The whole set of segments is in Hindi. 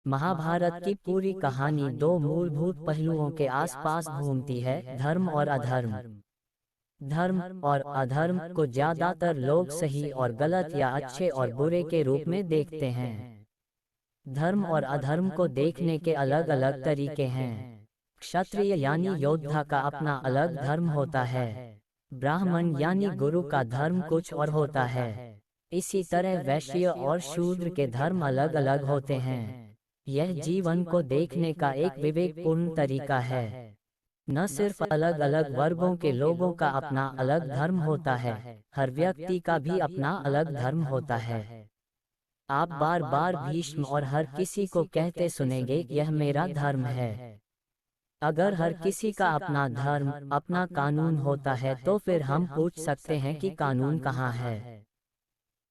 महाभारत की पूरी कहानी दो मूलभूत पहलुओं के आसपास घूमती है, धर्म और अधर्म। धर्म और अधर्म को ज्यादातर लोग सही और गलत या अच्छे और बुरे के रूप में देखते हैं। धर्म और अधर्म को देखने के अलग अलग तरीके हैं। क्षत्रिय यानी योद्धा का अपना अलग धर्म होता है। ब्राह्मण यानी गुरु का धर्म कुछ और होता है। इसी तरह वैश्य और शूद्र के धर्म अलग अलग होते हैं। यह जीवन को देखने का एक विवेकपूर्ण तरीका है। न सिर्फ अलग अलग वर्गों के लोगों का अपना अलग धर्म होता है, हर व्यक्ति का भी अपना अलग धर्म होता है। आप बार बार भीष्म और हर किसी को कहते सुनेंगे, यह मेरा धर्म है। अगर हर किसी का अपना धर्म, अपना कानून होता है तो फिर हम पूछ सकते हैं कि कानून कहाँ है।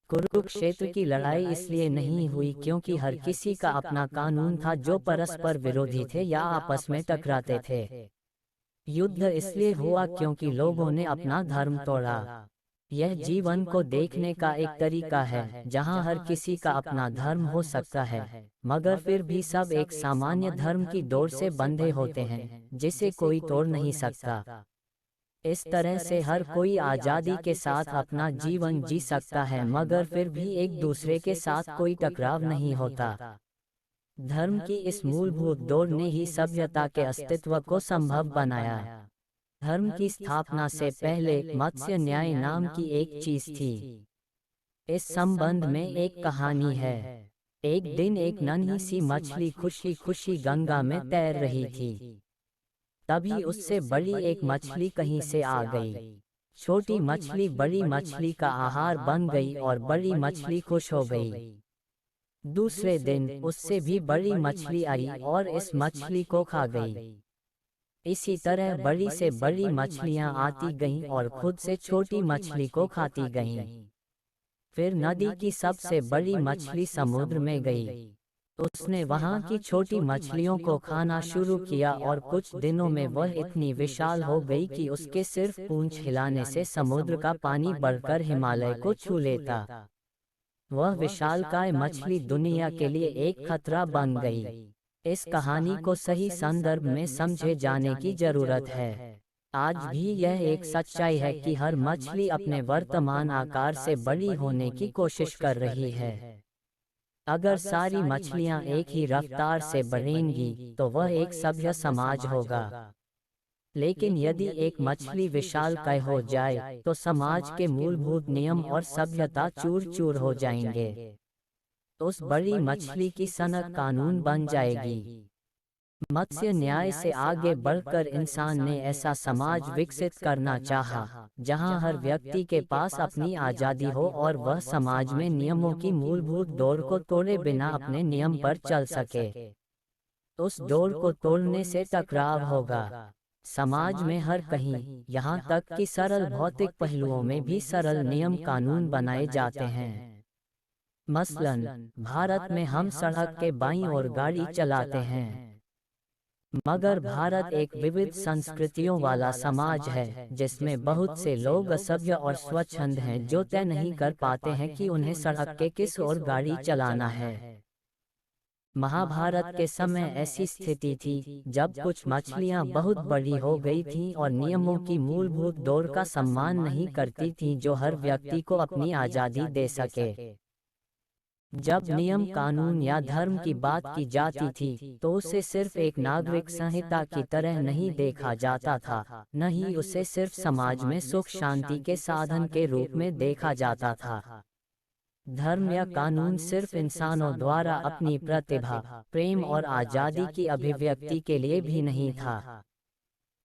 कुरुक्षेत्र की लड़ाई इसलिए नहीं हुई क्योंकि हर किसी का अपना कानून था जो परस्पर विरोधी थे या आपस में टकराते थे। युद्ध इसलिए हुआ क्योंकि लोगों ने अपना धर्म तोड़ा। यह जीवन को देखने का एक तरीका है जहां हर किसी का अपना धर्म हो सकता है, मगर फिर भी सब एक सामान्य धर्म की डोर से बंधे होते हैं जिसे कोई तोड़ नहीं सकता। इस तरह से हर कोई आज़ादी के साथ अपना जीवन जी सकता है, मगर फिर भी एक दूसरे के साथ कोई टकराव नहीं होता। धर्म की इस मूलभूत डोर ने ही सभ्यता के अस्तित्व को संभव बनाया। धर्म की स्थापना से पहले मत्स्य न्याय नाम की एक चीज थी। इस संबंध में एक कहानी है। एक दिन एक नन्ही सी मछली खुशी खुशी गंगा में तैर रही थी। तभी उससे बड़ी एक मछली कहीं से आ गई। छोटी मछली बड़ी मछली का आहार बन गई और बड़ी मछली खुश हो गई। दूसरे दिन उससे भी बड़ी मछली आई और इस मछली को खा गई। इसी तरह बड़ी से बड़ी मछलियां आती गईं और खुद से छोटी मछली को खाती गईं। फिर नदी की सबसे बड़ी मछली समुद्र में गई। उसने वहां की छोटी मछलियों को खाना शुरू किया और कुछ दिनों में वह इतनी विशाल हो गई कि उसके सिर्फ पूंछ हिलाने से समुद्र का पानी बढ़कर हिमालय को छू लेता। वह विशालकाय मछली दुनिया के लिए एक खतरा बन गई। इस कहानी को सही संदर्भ में समझे जाने की जरूरत है। आज भी यह एक सच्चाई है कि हर मछली अपने वर्तमान आकार से बड़ी होने की कोशिश कर रही है। अगर सारी मछलियां एक ही रफ्तार से बढ़ेंगी तो वह एक सभ्य समाज होगा। लेकिन यदि एक मछली विशालकाय हो जाए तो समाज के मूलभूत नियम और सभ्यता चूर चूर हो जाएंगे। उस बड़ी मछली की सनक कानून बन जाएगी। मत्स्य न्याय से आगे बढ़कर इंसान ने ऐसा समाज विकसित करना चाहा, जहां हर व्यक्ति के पास अपनी आज़ादी हो और वह समाज में नियमों की मूलभूत डोर को तोड़े बिना अपने नियम पर चल सके। उस डोर को तोड़ने से टकराव होगा। समाज में हर कहीं, यहाँ तक कि सरल भौतिक पहलुओं में भी सरल नियम कानून बनाए जाते हैं। मसलन, भारत में हम सड़क के बाईं ओर गाड़ी चलाते हैं। मगर भारत एक विविध संस्कृतियों वाला समाज है जिसमें बहुत से लोग असभ्य और स्वच्छंद हैं जो तय नहीं कर पाते हैं कि उन्हें सड़क के किस ओर गाड़ी चलाना है। महाभारत के समय ऐसी स्थिति थी जब कुछ मछलियां बहुत बड़ी हो गई थीं और नियमों की मूलभूत डोर का सम्मान नहीं करती थीं जो हर व्यक्ति को अपनी आज़ादी दे सके। जब नियम कानून या धर्म की बात की जाती थी तो उसे सिर्फ एक नागरिक संहिता की तरह नहीं देखा जाता था, न ही उसे सिर्फ समाज में सुख शांति के साधन के रूप में देखा जाता था। धर्म या कानून सिर्फ इंसानों द्वारा अपनी प्रतिभा, प्रेम और आज़ादी की अभिव्यक्ति के लिए भी नहीं था।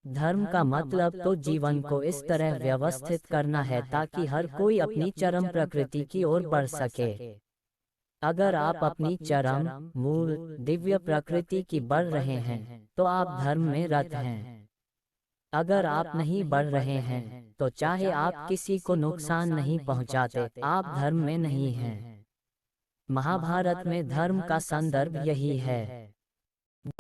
धर्म का मतलब तो जीवन को इस तरह व्यवस्थित करना है ताकि हर कोई अपनी चरम प्रकृति की ओर बढ़ सके। अगर आप अपनी चरम, मूल, दिव्य प्रकृति की बढ़ रहे हैं तो आप धर्म में रत हैं। अगर आप नहीं बढ़ रहे हैं तो चाहे आप किसी को नुकसान नहीं पहुंचाते, आप धर्म में नहीं हैं। महाभारत में धर्म का संदर्भ यही है।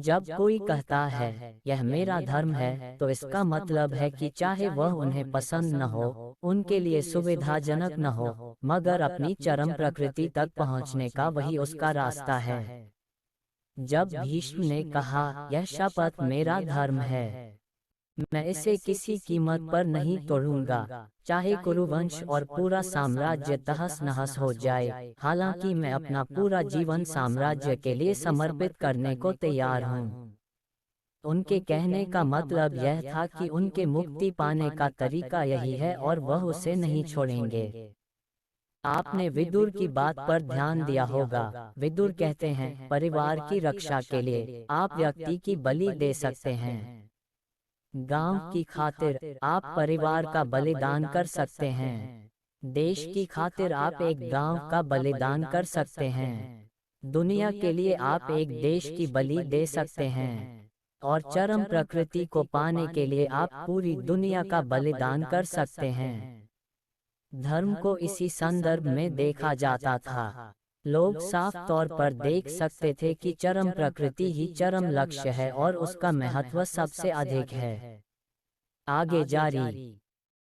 जब कोई कहता है यह मेरा धर्म है तो इसका मतलब है कि चाहे वह उन्हें पसंद न हो, उनके लिए सुविधाजनक न हो, मगर अपनी चरम प्रकृति तक पहुंचने का वही उसका रास्ता है। जब भीष्म ने कहा, यह शपथ मेरा धर्म है, मैं इसे किसी कीमत पर नहीं तोड़ूंगा, चाहे कुरुवंश और पूरा साम्राज्य तहस नहस हो जाए। हालांकि मैं अपना पूरा जीवन साम्राज्य के लिए समर्पित करने को तैयार हूँ। उनके कहने का मतलब यह था कि उनके मुक्ति पाने का तरीका यही है और वह उसे नहीं छोड़ेंगे। आपने विदुर की बात पर ध्यान दिया होगा। विदुर कहते हैं, परिवार की रक्षा के लिए आप व्यक्ति की बलि दे सकते हैं, गांव की खातिर आप परिवार का बलिदान कर सकते हैं, देश की खातिर आप एक गांव का बलिदान कर सकते हैं, दुनिया के लिए आप एक देश की बलि दे सकते हैं, और चरम प्रकृति को पाने के लिए आप पूरी दुनिया का बलिदान कर सकते हैं। धर्म को इसी संदर्भ में देखा जाता था। लोग साफ तौर पर देख सकते थे कि चरम प्रकृति ही चरम लक्ष्य है और उसका महत्व सबसे अधिक है। आगे जारी।